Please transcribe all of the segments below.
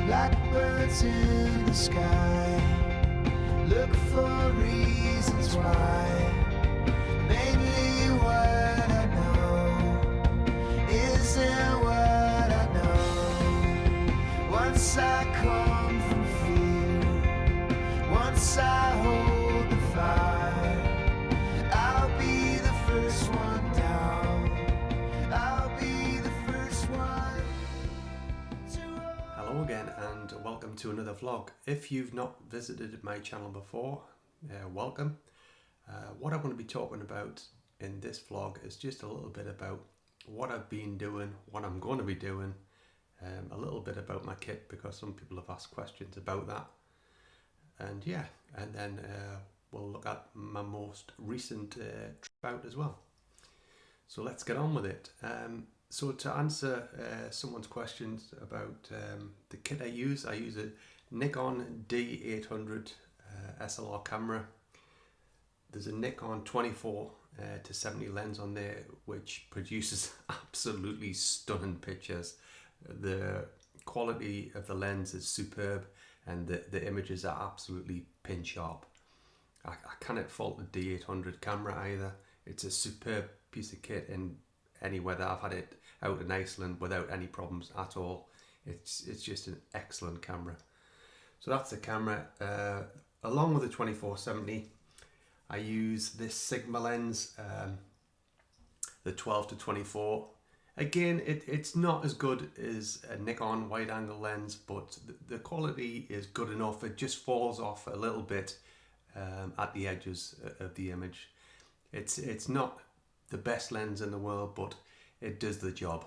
Blackbirds in the sky, look for reasons why. Mainly what I know isn't what I know. Once I come from fear, once I hold the fire, I'll be the first one down. I'll be the first one to Hello again and welcome to another vlog. If you've not visited my channel before, welcome. What I'm going to be talking about in this vlog is just a little bit about what I've been doing, what I'm going to be doing, a little bit about my kit because some people have asked questions about that. And then we'll look at my most recent trip out as well. So let's get on with it. So to answer someone's questions about the kit I use a Nikon D800 SLR camera. There's a Nikon 24 to 70 lens on there which produces absolutely stunning pictures. The quality of the lens is superb and the images are absolutely pin sharp. I cannot fault the D800 camera either. It's a superb piece of kit in any weather. I've had it out in Iceland without any problems at all. It's just an excellent camera. So that's the camera. Along with the 24-70, I use this Sigma lens, the 12 to 24. Again, it's not as good as a Nikon wide angle lens, but the quality is good enough. It just falls off a little bit at the edges of the image. It's not the best lens in the world, but it does the job.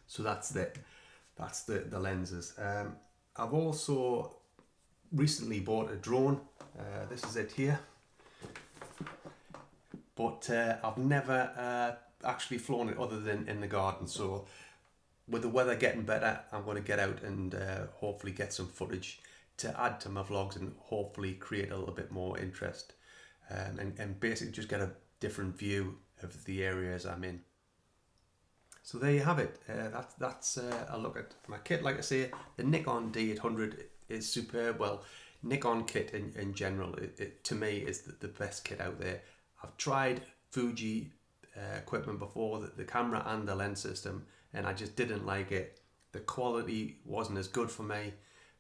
So that's the lenses. I've also recently bought a drone. This is it here, but I've never actually flown it other than in the garden. So with the weather getting better, I'm going to get out and hopefully get some footage to add to my vlogs and hopefully create a little bit more interest and basically just get a different view of the areas I'm in. So there you have it. That's a look at my kit. Like I say, the Nikon D800 is superb. Well, Nikon kit in general, it to me is the best kit out there. I've tried Fuji equipment before, the camera and the lens system, and I just didn't like it. The quality wasn't as good for me.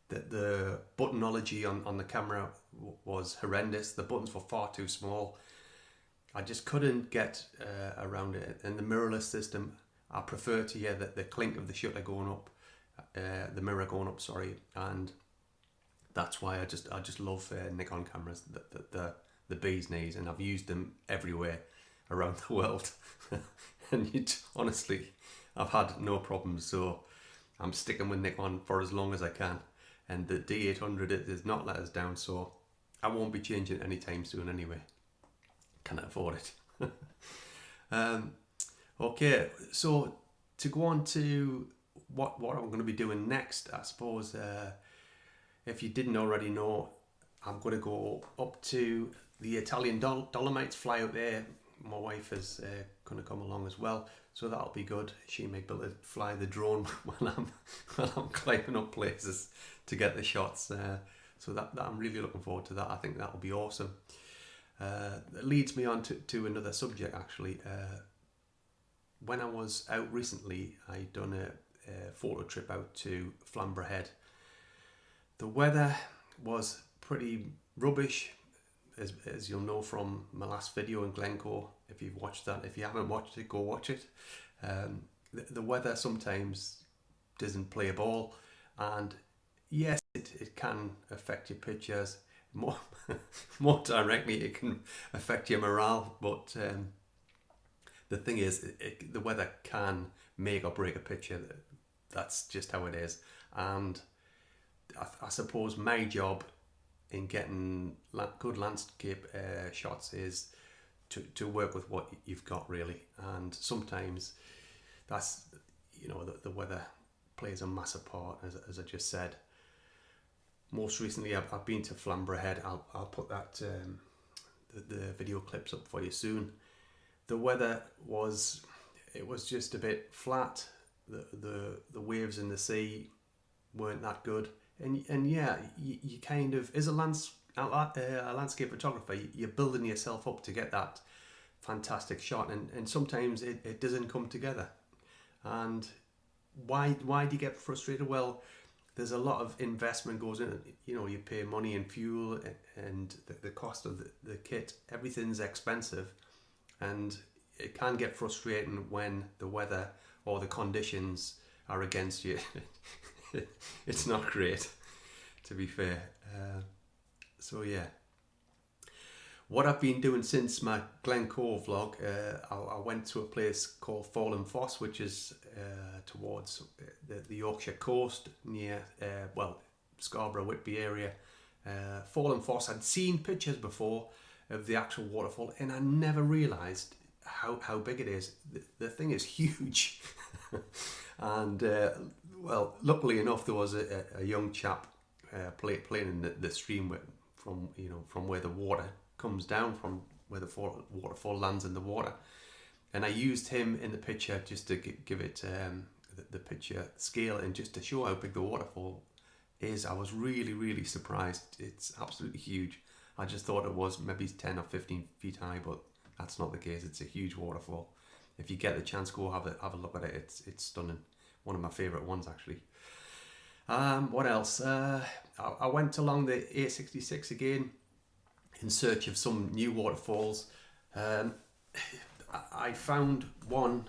The buttonology on the camera was horrendous. The buttons were far too small. I just couldn't get around it. And the mirrorless system, I prefer to hear the clink of the shutter going up, the mirror going up, sorry, and that's why I just love Nikon cameras, the bee's knees, and I've used them everywhere around the world. And honestly, I've had no problems, so I'm sticking with Nikon for as long as I can. And the D800 it does not let us down, so I won't be changing it anytime soon anyway. Can't afford it. Okay, so to go on to what I'm going to be doing next, I suppose if you didn't already know, I'm going to go up to the Italian Dolomites, fly out there. My wife is going to come along as well, so that'll be good. She may be able to fly the drone while I'm climbing up places to get the shots. So that I'm really looking forward to that. I think that'll be awesome. That leads me on to another subject actually. When I was out recently, I'd done a photo trip out to Flamborough Head. The weather was pretty rubbish, as you'll know from my last video in Glencoe. If you've watched that, if you haven't watched it, go watch it. The weather sometimes doesn't play a ball, and yes, it can affect your pictures. More directly, it can affect your morale, but the thing is, the weather can make or break a picture. That's just how it is. And I suppose my job in getting good landscape shots is to work with what you've got, really. And sometimes that's, the weather plays a massive part, as I just said. Most recently, I've been to Flamborough Head. I'll put that the video clips up for you soon. The weather was just a bit flat. The waves in the sea weren't that good. And yeah, you kind of, as a landscape photographer, you're building yourself up to get that fantastic shot, and sometimes it doesn't come together. And why do you get frustrated? Well, there's a lot of investment goes in it. You know, you pay money and fuel and the cost of the kit. Everything's expensive, and it can get frustrating when the weather or the conditions are against you. It's not great, to be fair. So yeah, what I've been doing since my Glencoe vlog, I went to a place called Fallen Foss, which is towards the Yorkshire coast, near Scarborough, Whitby area. Fallen Foss, I'd seen pictures before of the actual waterfall, and I never realised how big it is. The thing is huge. And luckily enough, there was a young chap playing in the stream from where the water comes down, from where the waterfall lands in the water, and I used him in the picture just to give it the picture scale and just to show how big the waterfall is. I was really surprised. It's absolutely huge. I just thought it was maybe 10 or 15 feet high, but that's not the case. It's a huge waterfall. If you get the chance, go have a look at it. It's stunning. One of my favourite ones, actually. What else? I went along the A66 again in search of some new waterfalls. I found one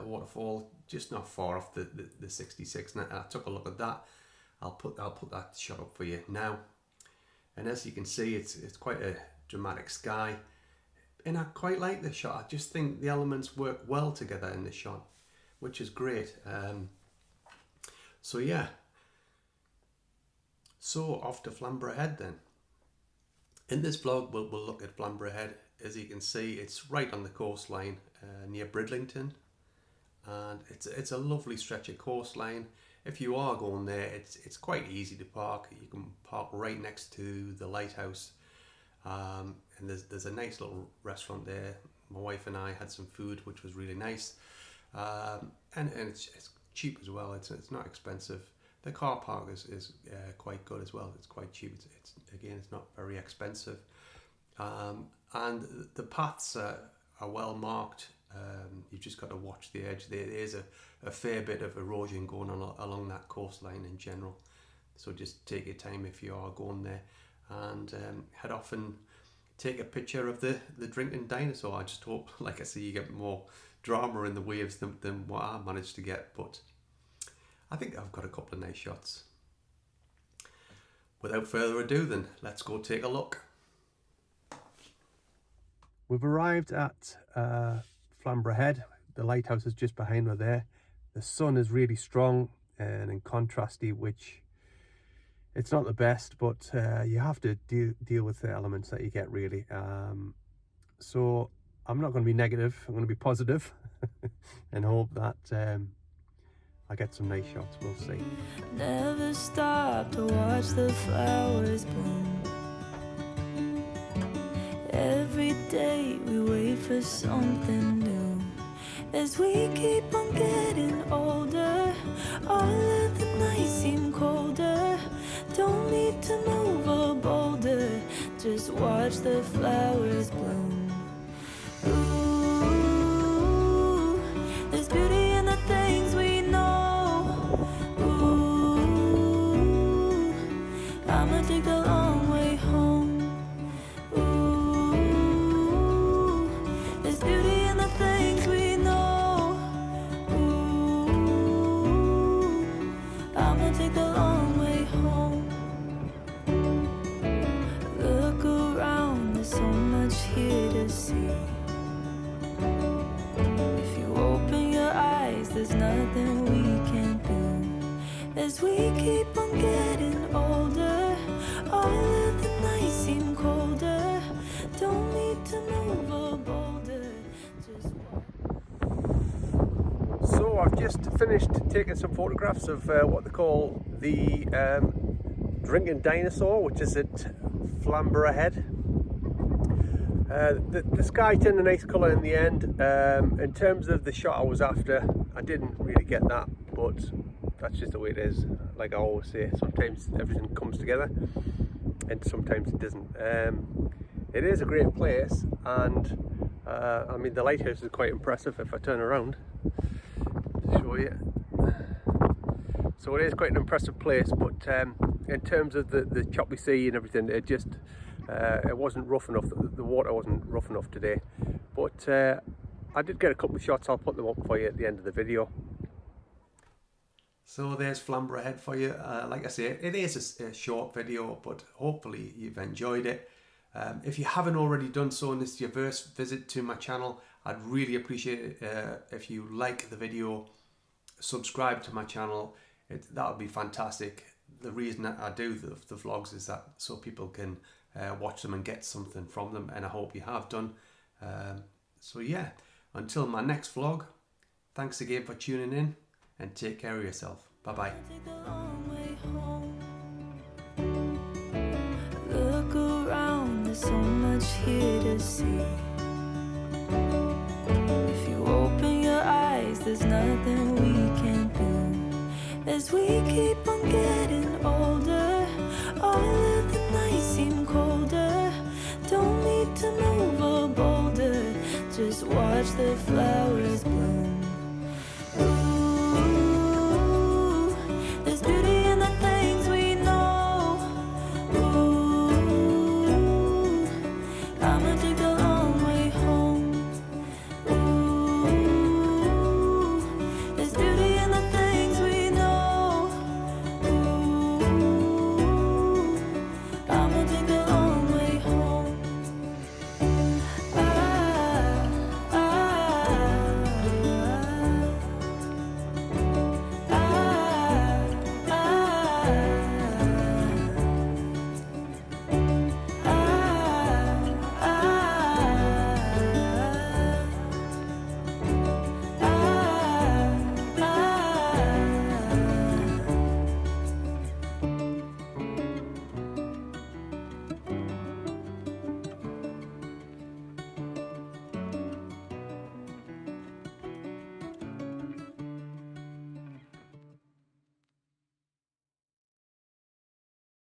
waterfall just not far off the 66, and I took a look at that. I'll put that shot up for you now. And as you can see, it's quite a dramatic sky, and I quite like the shot. I just think the elements work well together in the shot, which is great. So yeah. So off to Flamborough Head then. In this vlog, we'll look at Flamborough Head. As you can see, it's right on the coastline near Bridlington, and it's a lovely stretch of coastline. If you are going there, it's quite easy to park. You can park right next to the lighthouse, and there's a nice little restaurant there. My wife and I had some food, which was really nice, and it's cheap as well. It's not expensive. The car park is quite good as well. It's quite cheap. It's not very expensive, and the paths are well marked. You've just got to watch the edge. There's a fair bit of erosion going on along that coastline in general. So just take your time if you are going there, and head off and take a picture of the drinking dinosaur. I just hope, like I say, you get more drama in the waves than what I managed to get, but I think I've got a couple of nice shots. Without further ado then, let's go take a look. We've arrived at Flamborough Head. The lighthouse is just behind me there. The sun is really strong and in contrasty, which it's not the best, but you have to deal with the elements that you get, really. So I'm not going to be negative. I'm going to be positive and hope that I get some nice shots. We'll see. Never stop to watch the flowers bloom. Every day we wait for something new. As we keep on getting older, all of the nights seem colder. Don't need to move a boulder, just watch the flowers bloom. Ooh, there's beauty in the things we know. Ooh, I'ma take the long way home. Ooh, there's beauty in the things we know. Ooh, I'ma take the long way home. Look around, there's so much here to see. If you open your eyes, there's nothing we can't do. As we keep on getting older, all of the nights seem colder. Don't need to move a boulder, just walk. So I've just finished taking some photographs of what they call the drinking dinosaur, which is at Flamborough Head. The sky turned a nice colour in the end. In terms of the shot I was after, I didn't really get that, but that's just the way it is. Like I always say, sometimes everything comes together and sometimes it doesn't. It is a great place, and I mean the lighthouse is quite impressive if I turn around to show you. So it is quite an impressive place, but in terms of the choppy sea and everything, it just it wasn't rough enough. The water wasn't rough enough today, but I did get a couple of shots. I'll put them up for you at the end of the video. So there's Flamborough Head for you. Like I say, it is a short video, but hopefully you've enjoyed it. If you haven't already done so and this is your first visit to my channel, I'd really appreciate it if you like the video, subscribe to my channel. That would be fantastic. The reason that I do the vlogs is that so people can watch them and get something from them, and I hope you have done. So yeah, until my next vlog, thanks again for tuning in, and take care of yourself. Bye bye. Take the long way home. Look around, there's so much here to see. If you open your eyes, there's nothing we can do. As we keep on getting older, all of the nights seem colder. Don't need to move a boulder, just watch the flowers bloom.